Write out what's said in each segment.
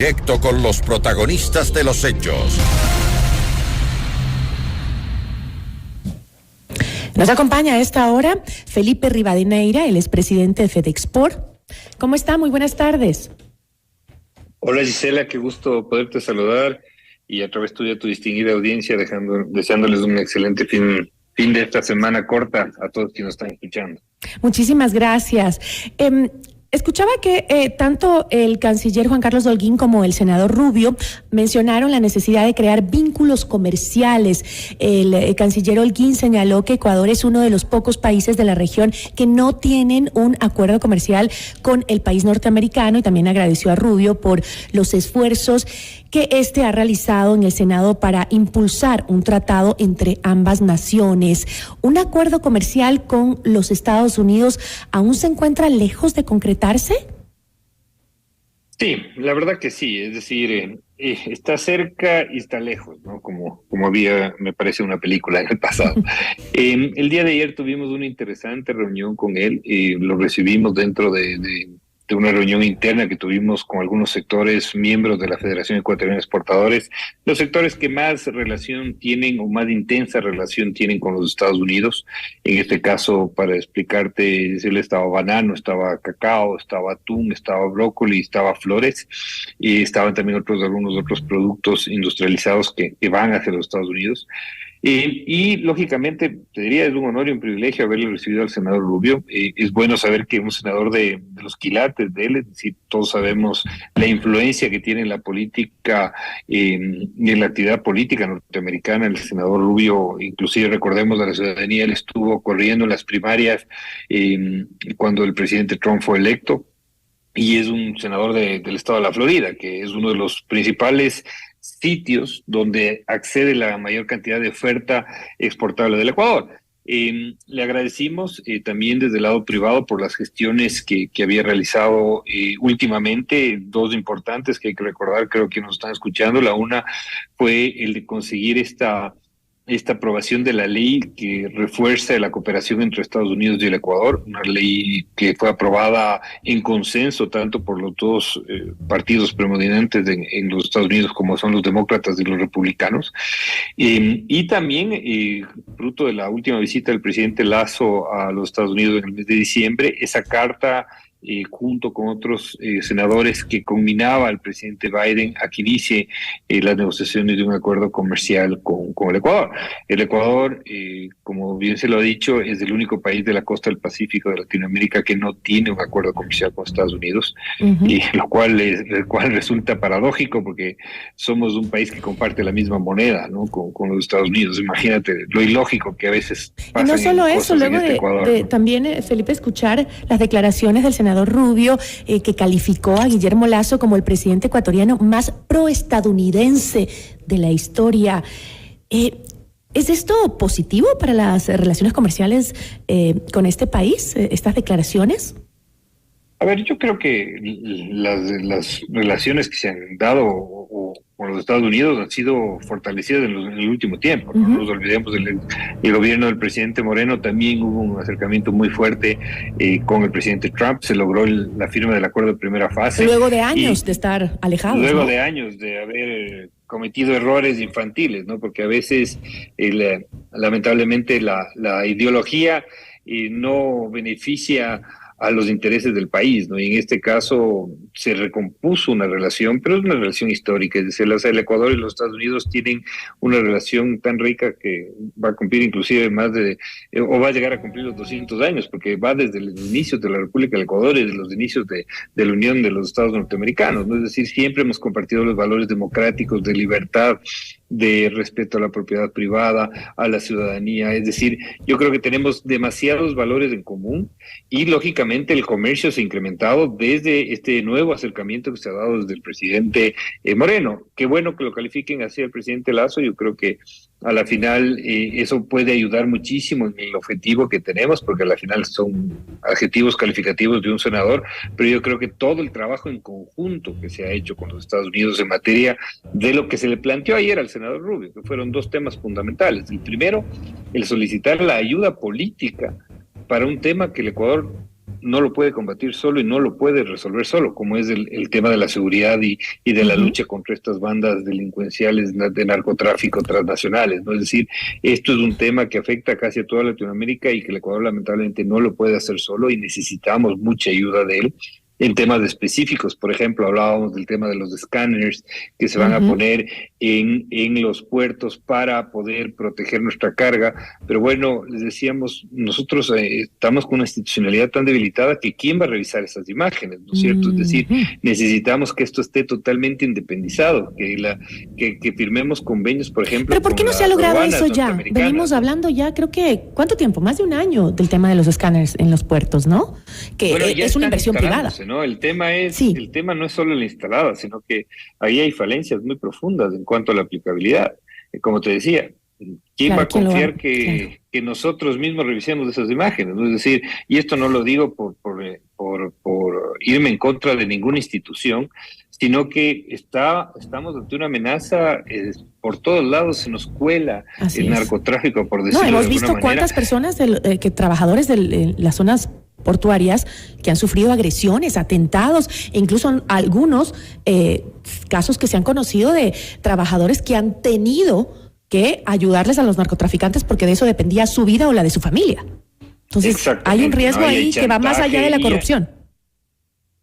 Directo con los protagonistas de los hechos. Nos acompaña a esta hora Felipe Rivadeneira, el expresidente de FedExport. ¿Cómo está? Muy buenas tardes. Hola Gisela, qué gusto poderte saludar y a través tuya tu distinguida audiencia, deseándoles un excelente fin de esta semana corta a todos quienes nos están escuchando. Muchísimas gracias. Escuchaba que tanto el canciller Juan Carlos Holguín como el senador Rubio mencionaron la necesidad de crear vínculos comerciales. El canciller Holguín señaló que Ecuador es uno de los pocos países de la región que no tienen un acuerdo comercial con el país norteamericano, y también agradeció a Rubio por los esfuerzos que éste ha realizado en el Senado para impulsar un tratado entre ambas naciones. ¿Un acuerdo comercial con los Estados Unidos aún se encuentra lejos de concretarse? Sí, la verdad que sí, es decir, está cerca y está lejos, ¿no? Como había, me parece, una película en el pasado. El día de ayer tuvimos una interesante reunión con él, lo recibimos dentro de una reunión interna que tuvimos con algunos sectores miembros de la Federación Ecuatoriana de Exportadores, los sectores que más relación tienen o más intensa relación tienen con los Estados Unidos. En este caso, para explicarte, estaba banano, estaba cacao, estaba atún, estaba brócoli, estaba flores, y estaban también algunos otros productos industrializados que van hacia los Estados Unidos. Y lógicamente, te diría, es un honor y un privilegio haberle recibido al senador Rubio. Es bueno saber que un senador de los quilates de él, es decir, todos sabemos la influencia que tiene en la política y en la actividad política norteamericana. El senador Rubio, inclusive recordemos a la ciudadanía, él estuvo corriendo en las primarias cuando el presidente Trump fue electo, y es un senador del estado de la Florida, que es uno de los principales sitios donde accede la mayor cantidad de oferta exportable del Ecuador. Le agradecimos también desde el lado privado por las gestiones que había realizado últimamente, dos importantes que hay que recordar, creo que nos están escuchando. La una fue el de conseguir esta aprobación de la ley que refuerza la cooperación entre Estados Unidos y el Ecuador, una ley que fue aprobada en consenso tanto por los dos partidos predominantes en los Estados Unidos, como son los demócratas y los republicanos, y también fruto de la última visita del presidente Lasso a los Estados Unidos en el mes de diciembre, esa carta junto con otros senadores que combinaba al presidente Biden a que inicie las negociaciones de un acuerdo comercial con el Ecuador. El Ecuador, como bien se lo ha dicho, es el único país de la costa del Pacífico de Latinoamérica que no tiene un acuerdo comercial con Estados Unidos, y lo cual resulta paradójico porque somos un país que comparte la misma moneda, ¿no? con los Estados Unidos. Imagínate lo ilógico que a veces pasa. Y no solo eso, luego Ecuador, de ¿no? También, Felipe, escuchar las declaraciones del senador Rubio, que calificó a Guillermo Lasso como el presidente ecuatoriano más proestadounidense de la historia. ¿Es esto positivo para las relaciones comerciales con este país, estas declaraciones? A ver, yo creo que las relaciones que se han dado con los Estados Unidos han sido fortalecidas en el último tiempo. No nos olvidemos el gobierno del presidente Moreno, también hubo un acercamiento muy fuerte con el presidente Trump. Se logró la firma del acuerdo de primera fase. Luego de años de estar alejados. Luego, ¿no? de años de haber cometido errores infantiles, ¿no? Porque a veces, lamentablemente, la ideología no beneficia a los intereses del país, ¿no? Y en este caso se recompuso una relación, pero es una relación histórica, es decir, el Ecuador y los Estados Unidos tienen una relación tan rica que va a cumplir inclusive o va a llegar a cumplir los 200 años, porque va desde los inicios de la República del Ecuador y desde los inicios de la Unión de los Estados Norteamericanos, ¿no? Es decir, siempre hemos compartido los valores democráticos de libertad, de respeto a la propiedad privada, a la ciudadanía. Es decir, yo creo que tenemos demasiados valores en común, y lógicamente el comercio se ha incrementado desde este nuevo acercamiento que se ha dado desde el presidente Moreno. Qué bueno que lo califiquen así al presidente Lasso. Yo creo que a la final eso puede ayudar muchísimo en el objetivo que tenemos, porque a la final son adjetivos calificativos de un senador, pero yo creo que todo el trabajo en conjunto que se ha hecho con los Estados Unidos en materia de lo que se le planteó ayer al senador Rubio, que fueron dos temas fundamentales. El primero, el solicitar la ayuda política para un tema que el Ecuador no lo puede combatir solo y no lo puede resolver solo, como es el tema de la seguridad y de la lucha contra estas bandas delincuenciales de narcotráfico transnacionales, ¿no? Es decir, esto es un tema que afecta casi a toda Latinoamérica y que el Ecuador lamentablemente no lo puede hacer solo y necesitamos mucha ayuda de él. En temas específicos, por ejemplo, hablábamos del tema de los escáneres que se van a poner en los puertos para poder proteger nuestra carga, pero bueno, les decíamos, nosotros estamos con una institucionalidad tan debilitada que ¿quién va a revisar esas imágenes? ¿No es cierto? Es decir, necesitamos que esto esté totalmente independizado, que firmemos convenios, por ejemplo. ¿Pero por qué no se ha logrado eso ya? Venimos hablando ya, creo que, ¿cuánto tiempo? Más de un año del tema de los escáneres en los puertos, ¿no? Que bueno, es una inversión privada. ¿No? El tema no es solo la instalada, sino que ahí hay falencias muy profundas en cuanto a la aplicabilidad. Como te decía, ¿quién va a confiar que nosotros mismos revisemos esas imágenes? ¿No? Es decir, y esto no lo digo por irme en contra de ninguna institución, sino que estamos ante una amenaza, por todos lados se nos cuela el narcotráfico, por decirlo de alguna manera. Hemos visto cuántas personas, trabajadores de las zonas portuarias que han sufrido agresiones, atentados, e incluso algunos casos que se han conocido de trabajadores que han tenido que ayudarles a los narcotraficantes porque de eso dependía su vida o la de su familia. Entonces hay un riesgo ahí que va más allá de la corrupción.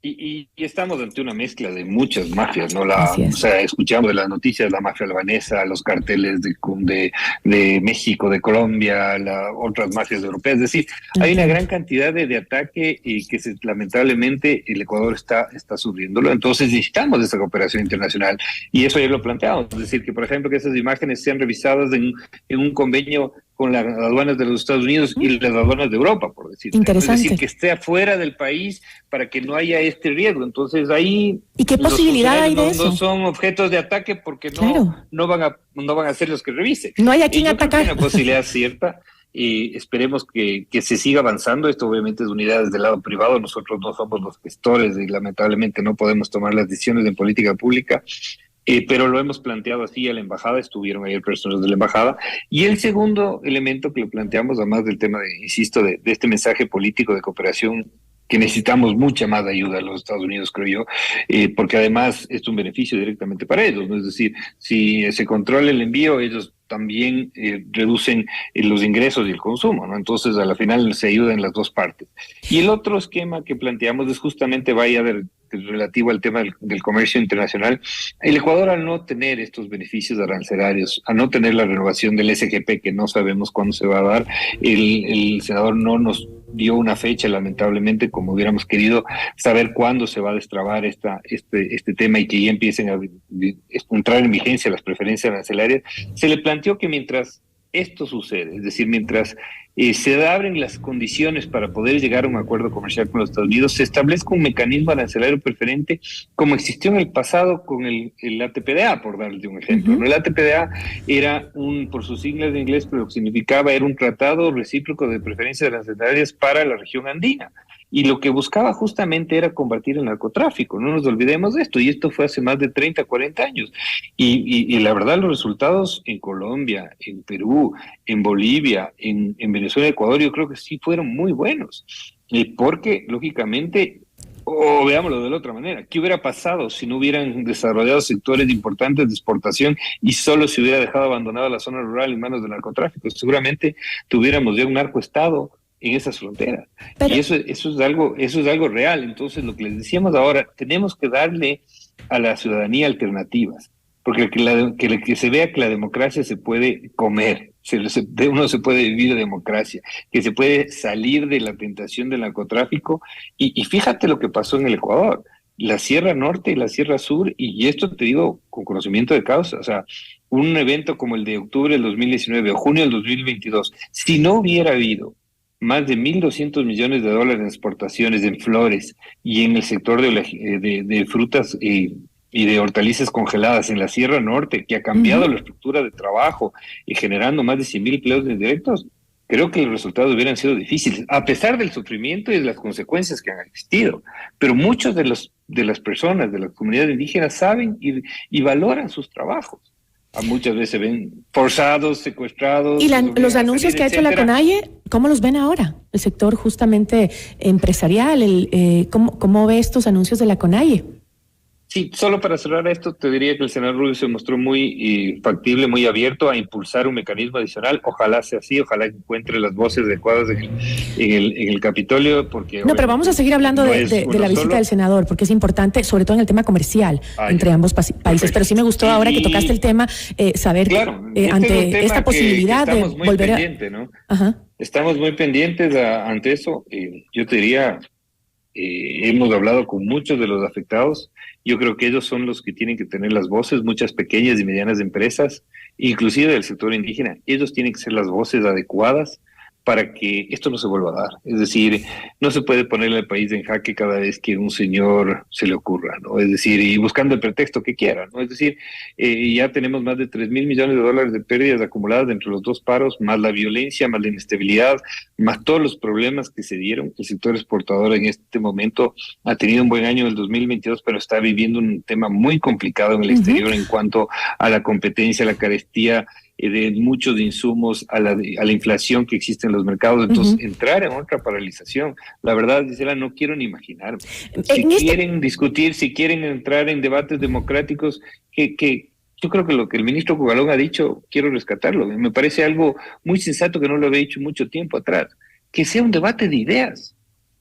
Y estamos ante una mezcla de muchas mafias, ¿no? O sea, escuchamos de las noticias, la mafia albanesa, los carteles de México, de Colombia, otras mafias europeas. Es decir, hay una gran cantidad de ataque y que lamentablemente el Ecuador está sufriéndolo. Entonces necesitamos esa cooperación internacional. Y eso ya lo planteamos. Es decir, que por ejemplo que esas imágenes sean revisadas en un convenio con las aduanas de los Estados Unidos y las aduanas de Europa, por decir. Interesante. Es decir, que esté afuera del país para que no haya este riesgo. Entonces ahí... ¿Y qué posibilidad hay de eso? No son objetos de ataque porque no van a ser los que revisen. No hay a quién atacar. Hay una posibilidad cierta y esperemos que se siga avanzando. Esto obviamente es unidades del lado privado. Nosotros no somos los gestores y lamentablemente no podemos tomar las decisiones en política pública. Pero lo hemos planteado así a la embajada, estuvieron ayer personas de la embajada. Y el segundo elemento que lo planteamos, además del tema de este mensaje político de cooperación, que necesitamos mucha más ayuda de los Estados Unidos, creo yo, porque además es un beneficio directamente para ellos, ¿no? Es decir, si se controla el envío, ellos también reducen los ingresos y el consumo, ¿no? Entonces, a la final se ayudan las dos partes. Y el otro esquema que planteamos es justamente relativo al tema del comercio internacional. El Ecuador, al no tener estos beneficios arancelarios, al no tener la renovación del SGP, que no sabemos cuándo se va a dar, el senador no nos dio una fecha, lamentablemente, como hubiéramos querido saber cuándo se va a destrabar este tema y que ya empiecen a entrar en vigencia las preferencias arancelarias. Se le planteó que mientras esto sucede, es decir, mientras se abren las condiciones para poder llegar a un acuerdo comercial con los Estados Unidos, se establezca un mecanismo arancelario preferente como existió en el pasado con el ATPDA, por darle un ejemplo. El ATPDA era por sus siglas de inglés, pero lo que significaba era un tratado recíproco de preferencias arancelarias para la región andina. Y lo que buscaba justamente era combatir el narcotráfico, no nos olvidemos de esto, y esto fue hace más de 30, 40 años. Y la verdad, los resultados en Colombia, en Perú, en Bolivia, en Venezuela, Ecuador, yo creo que sí fueron muy buenos, porque lógicamente, o veámoslo de la otra manera, ¿qué hubiera pasado si no hubieran desarrollado sectores importantes de exportación y solo se hubiera dejado abandonada la zona rural en manos del narcotráfico? Seguramente tuviéramos ya un narcoestado en esas fronteras. Y eso es algo real. Entonces, lo que les decíamos ahora, tenemos que darle a la ciudadanía alternativas, porque que se vea que la democracia se puede comer, uno se puede vivir de democracia, que se puede salir de la tentación del narcotráfico. Y fíjate lo que pasó en el Ecuador, la Sierra Norte y la Sierra Sur, y esto te digo con conocimiento de causa, o sea, un evento como el de octubre del 2019 o junio del 2022, si no hubiera habido más de $1.200 millones en exportaciones en flores y en el sector de frutas y de hortalizas congeladas en la Sierra Norte, que ha cambiado la estructura de trabajo y generando más de 100,000 empleos directos, creo que los resultados hubieran sido difíciles, a pesar del sufrimiento y de las consecuencias que han existido. Pero muchos de las personas, de las comunidades indígenas, saben y valoran sus trabajos. muchas veces se ven forzados, secuestrados. Y los anuncios que ha hecho la CONAIE, ¿cómo los ven ahora? El sector justamente empresarial, ¿cómo ve estos anuncios de la CONAIE? Sí, solo para cerrar esto, te diría que el senador Rubio se mostró muy factible, muy abierto a impulsar un mecanismo adicional. Ojalá sea así, ojalá encuentre las voces adecuadas en el Capitolio, porque... No, pero vamos a seguir hablando de la visita del senador, porque es importante, sobre todo en el tema comercial, entre ambos países. Perfecto. Pero sí me gustó, ahora que tocaste el tema, saber claro, ante esta posibilidad de volver a... ¿no? Ajá. Estamos muy pendientes ante eso. Yo te diría... hemos hablado con muchos de los afectados. Yo creo que ellos son los que tienen que tener las voces, muchas pequeñas y medianas empresas, inclusive del sector indígena. Ellos tienen que ser las voces adecuadas para que esto no se vuelva a dar. Es decir, no se puede ponerle al país en jaque cada vez que un señor se le ocurra, ¿no? Es decir, y buscando el pretexto que quiera, ¿no? Es decir, ya tenemos más de $3,000 millones de pérdidas acumuladas entre los dos paros, más la violencia, más la inestabilidad, más todos los problemas que se dieron. El sector exportador en este momento ha tenido un buen año en el 2022, pero está viviendo un tema muy complicado en el exterior en cuanto a la competencia, a la carestía de muchos insumos, a la inflación que existe en los mercados. Entonces, entrar en otra paralización, la verdad, Gisela, no quiero ni imaginar. Si quieren discutir, si quieren entrar en debates democráticos, que yo creo que lo que el ministro Cugalón ha dicho, quiero rescatarlo. Me parece algo muy sensato que no lo había dicho mucho tiempo atrás. Que sea un debate de ideas,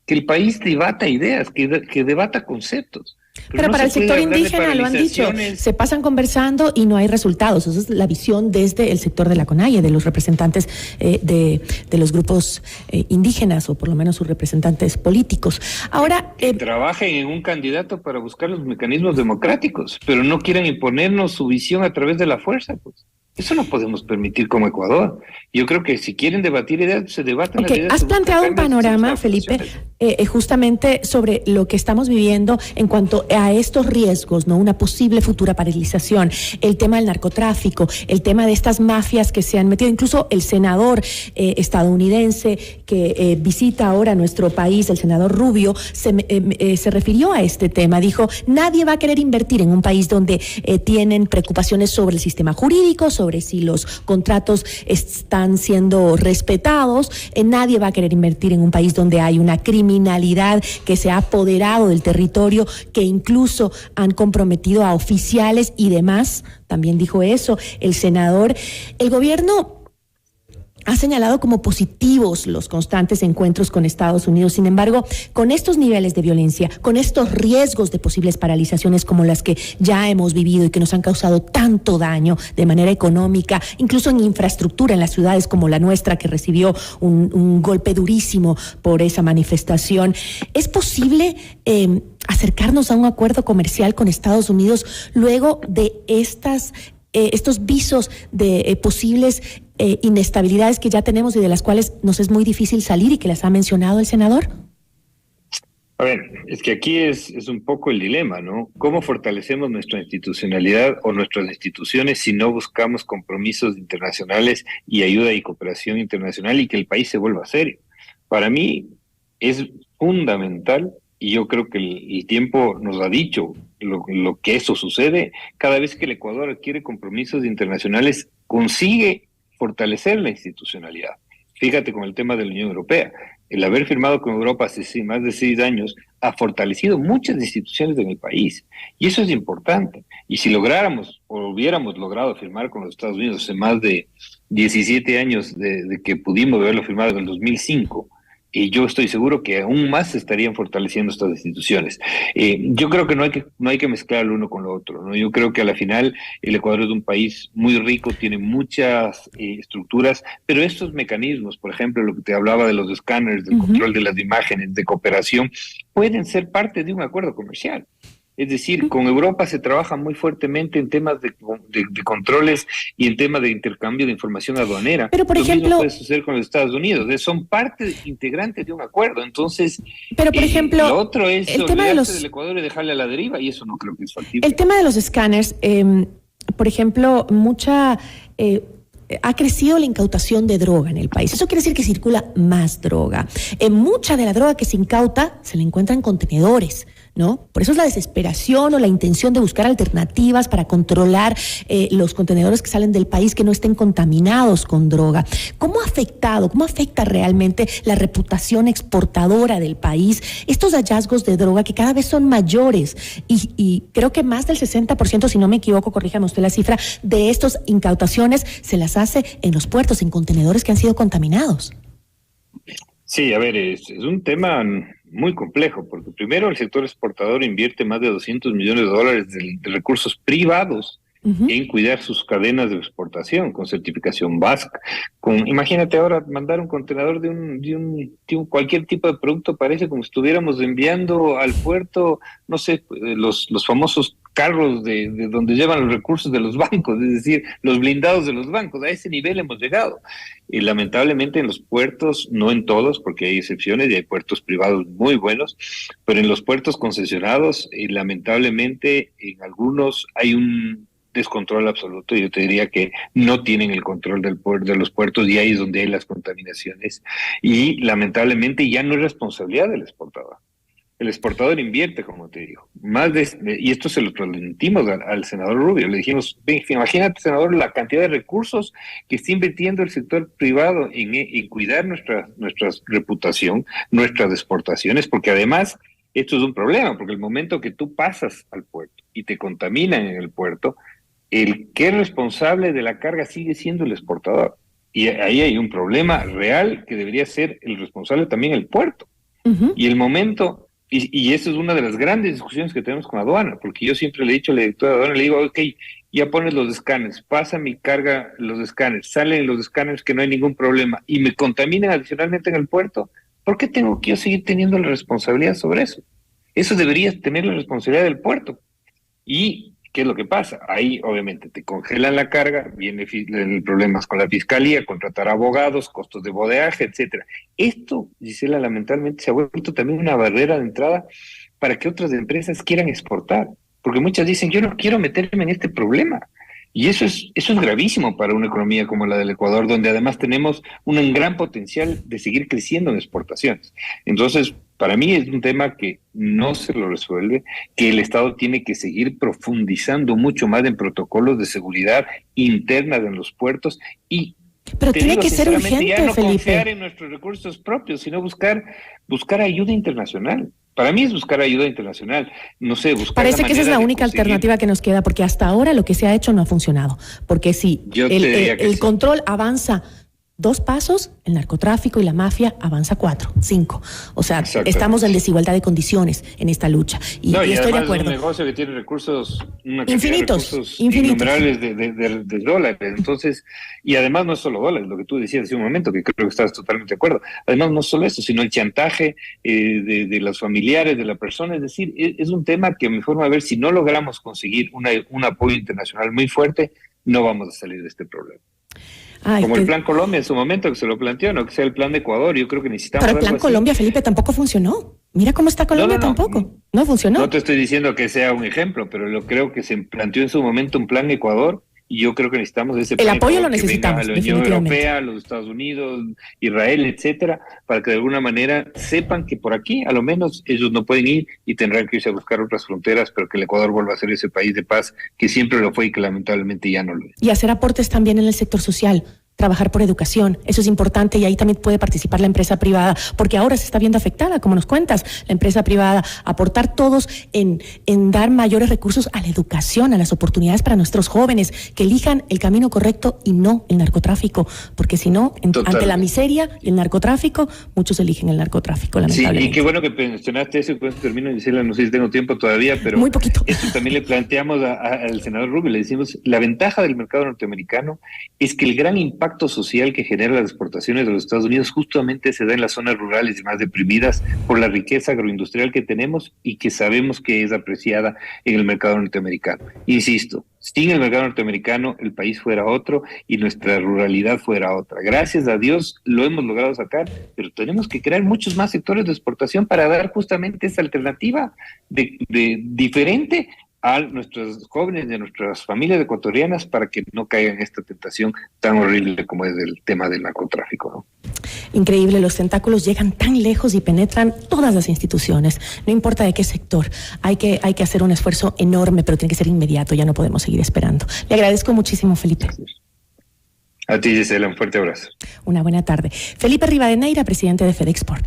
que el país debata ideas, que debata conceptos. Pero para el sector indígena, lo han dicho, se pasan conversando y no hay resultados. Esa es la visión desde el sector de la CONAIE, de los representantes de los grupos indígenas, o por lo menos sus representantes políticos. Ahora, que trabajen en un candidato para buscar los mecanismos democráticos, pero no quieran imponernos su visión a través de la fuerza, pues. Eso no podemos permitir como Ecuador. Yo creo que si quieren debatir ideas, se debaten las ideas. Has planteado un panorama, Felipe, justamente sobre lo que estamos viviendo en cuanto a estos riesgos, ¿no? Una posible futura paralización, el tema del narcotráfico, el tema de estas mafias que se han metido. Incluso el senador estadounidense que visita ahora nuestro país, el senador Rubio, se refirió a este tema. Dijo, nadie va a querer invertir en un país donde tienen preocupaciones sobre el sistema jurídico, sobre si los contratos están siendo respetados. Nadie va a querer invertir en un país donde hay una criminalidad que se ha apoderado del territorio, que incluso han comprometido a oficiales y demás. También dijo eso el senador. El gobierno ha señalado como positivos los constantes encuentros con Estados Unidos. Sin embargo, con estos niveles de violencia, con estos riesgos de posibles paralizaciones como las que ya hemos vivido y que nos han causado tanto daño de manera económica, incluso en infraestructura en las ciudades como la nuestra, que recibió un golpe durísimo por esa manifestación, ¿es posible acercarnos a un acuerdo comercial con Estados Unidos luego de estos visos de posibles inestabilidades que ya tenemos y de las cuales nos es muy difícil salir y que las ha mencionado el senador? A ver, es que aquí es un poco el dilema, ¿no? ¿Cómo fortalecemos nuestra institucionalidad o nuestras instituciones si no buscamos compromisos internacionales y ayuda y cooperación internacional y que el país se vuelva serio? Para mí es fundamental, y yo creo que el tiempo nos ha dicho lo que eso sucede. Cada vez que el Ecuador adquiere compromisos internacionales, consigue fortalecer la institucionalidad. Fíjate con el tema de la Unión Europea. El haber firmado con Europa hace más de 6 años ha fortalecido muchas instituciones de mi país. Y eso es importante. Y si lográramos o hubiéramos logrado firmar con los Estados Unidos hace más de 17 años de que pudimos haberlo firmado en el 2005, y yo estoy seguro que aún más se estarían fortaleciendo estas instituciones. Yo creo que no hay que mezclar lo uno con lo otro, ¿no? Yo creo que a la final el Ecuador es un país muy rico, tiene muchas estructuras, pero estos mecanismos, por ejemplo, lo que te hablaba de los escáneres, del control de las imágenes, de cooperación, pueden ser parte de un acuerdo comercial. Es decir, con Europa se trabaja muy fuertemente en temas de controles y en temas de intercambio de información aduanera. Pero, por ejemplo, mismo puede suceder con los Estados Unidos. Son parte integrante de un acuerdo. Entonces, pero por ejemplo, lo otro es el tema del Ecuador y dejarle a la deriva, y eso no creo que es factible. El tema de los escáneres, por ejemplo, ha crecido la incautación de droga en el país. Eso quiere decir que circula más droga. Mucha de la droga que se incauta se la encuentra en contenedores, ¿no? Por eso es la desesperación o la intención de buscar alternativas para controlar los contenedores que salen del país que no estén contaminados con droga. ¿Cómo afecta realmente la reputación exportadora del país estos hallazgos de droga que cada vez son mayores? Y creo que más del 60%, si no me equivoco, corríjame usted la cifra, de estas incautaciones se las hace en los puertos, en contenedores que han sido contaminados. Sí, a ver, es un tema muy complejo, porque primero el sector exportador invierte más de $200 millones de recursos privados en cuidar sus cadenas de exportación con certificación BASC. Imagínate ahora mandar un contenedor de cualquier tipo de producto, parece como si estuviéramos enviando al puerto, no sé, los famosos carros de donde llevan los recursos de los bancos, es decir, los blindados de los bancos. A ese nivel hemos llegado. Y lamentablemente en los puertos, no en todos, porque hay excepciones y hay puertos privados muy buenos, pero en los puertos concesionados, lamentablemente en algunos hay un descontrol absoluto. Yo te diría que no tienen el control de los puertos, y ahí es donde hay las contaminaciones. Y lamentablemente ya no es responsabilidad del exportador. El exportador invierte, como te digo, y esto se lo transmitimos al senador Rubio. Le dijimos, imagínate, senador, la cantidad de recursos que está invirtiendo el sector privado en cuidar nuestra reputación, nuestras exportaciones, porque además esto es un problema, porque el momento que tú pasas al puerto y te contaminan en el puerto, el que es responsable de la carga sigue siendo el exportador. Y ahí hay un problema real que debería ser el responsable también el puerto. Y el momento... Y esa es una de las grandes discusiones que tenemos con aduana, porque yo siempre le he dicho al director de aduana, le digo, ok, ya pones los escáneres, pasa mi carga los escáneres, salen los escáneres que no hay ningún problema y me contaminan adicionalmente en el puerto, ¿por qué tengo que yo seguir teniendo la responsabilidad sobre eso? Eso debería tener la responsabilidad del puerto. Y ¿qué es lo que pasa? Ahí obviamente te congelan la carga, viene el problemas con la fiscalía, contratar abogados, costos de bodeaje, etcétera. Esto, Gisela, lamentablemente se ha vuelto también una barrera de entrada para que otras empresas quieran exportar, porque muchas dicen, yo no quiero meterme en este problema. Y eso es gravísimo para una economía como la del Ecuador, donde además tenemos un gran potencial de seguir creciendo en exportaciones. Entonces, para mí es un tema que no se lo resuelve, que el Estado tiene que seguir profundizando mucho más en protocolos de seguridad interna en los puertos pero tiene que ser urgente, ya no Felipe. Confiar en nuestros recursos propios, sino buscar ayuda internacional. Para mí es buscar ayuda internacional, no sé, buscar. Parece que esa es la única alternativa que nos queda, porque hasta ahora lo que se ha hecho no ha funcionado. Porque si el control avanza 2 pasos, el narcotráfico y la mafia avanza 4, 5. O sea, estamos en desigualdad de condiciones en esta lucha. Y estoy de acuerdo. Es un negocio que tiene recursos, infinitos, innumerables de dólares. Entonces, y además no es solo dólares, lo que tú decías hace un momento, que creo que estás totalmente de acuerdo. Además, no es solo eso, sino el chantaje de los familiares de la persona. Es decir, es un tema que, a mi forma de ver, si no logramos conseguir un apoyo internacional muy fuerte, no vamos a salir de este problema. Como el Plan Colombia en su momento, que se lo planteó, no que sea el Plan de Ecuador. Yo creo que necesitamos. Pero el Plan Colombia, Felipe, tampoco funcionó. Mira cómo está Colombia, tampoco. No funcionó. No te estoy diciendo que sea un ejemplo, pero creo que se planteó en su momento un Plan Ecuador, y yo creo que necesitamos ese plan. El apoyo lo necesitamos, a la Unión Europea, a los Estados Unidos, Israel, etcétera, para que de alguna manera sepan que por aquí, a lo menos, ellos no pueden ir y tendrán que irse a buscar otras fronteras, pero que el Ecuador vuelva a ser ese país de paz que siempre lo fue y que lamentablemente ya no lo es. Y hacer aportes también en el sector social. Trabajar por educación, eso es importante, y ahí también puede participar la empresa privada, porque ahora se está viendo afectada, como nos cuentas, la empresa privada, aportar todos en dar mayores recursos a la educación, a las oportunidades para nuestros jóvenes, que elijan el camino correcto y no el narcotráfico, porque si no, ante la miseria y el narcotráfico, muchos eligen el narcotráfico, lamentablemente. Sí, y qué bueno que mencionaste eso, y con eso termino, Gisela, no sé si tengo tiempo todavía, pero muy poquito. Eso también le planteamos al senador Rubio, le decimos, la ventaja del mercado norteamericano es que el gran impacto social que genera las exportaciones de los Estados Unidos justamente se da en las zonas rurales y más deprimidas por la riqueza agroindustrial que tenemos y que sabemos que es apreciada en el mercado norteamericano. Insisto, sin el mercado norteamericano el país fuera otro y nuestra ruralidad fuera otra. Gracias a Dios lo hemos logrado sacar, pero tenemos que crear muchos más sectores de exportación para dar justamente esa alternativa de diferente a nuestros jóvenes y a nuestras familias ecuatorianas para que no caigan en esta tentación tan horrible como es el tema del narcotráfico, ¿no? Increíble, los tentáculos llegan tan lejos y penetran todas las instituciones, no importa de qué sector. Hay que hacer un esfuerzo enorme, pero tiene que ser inmediato, ya no podemos seguir esperando. Le agradezco muchísimo, Felipe. A ti, Gisela, un fuerte abrazo. Una buena tarde. Felipe Rivadeneira, presidente de FedExport.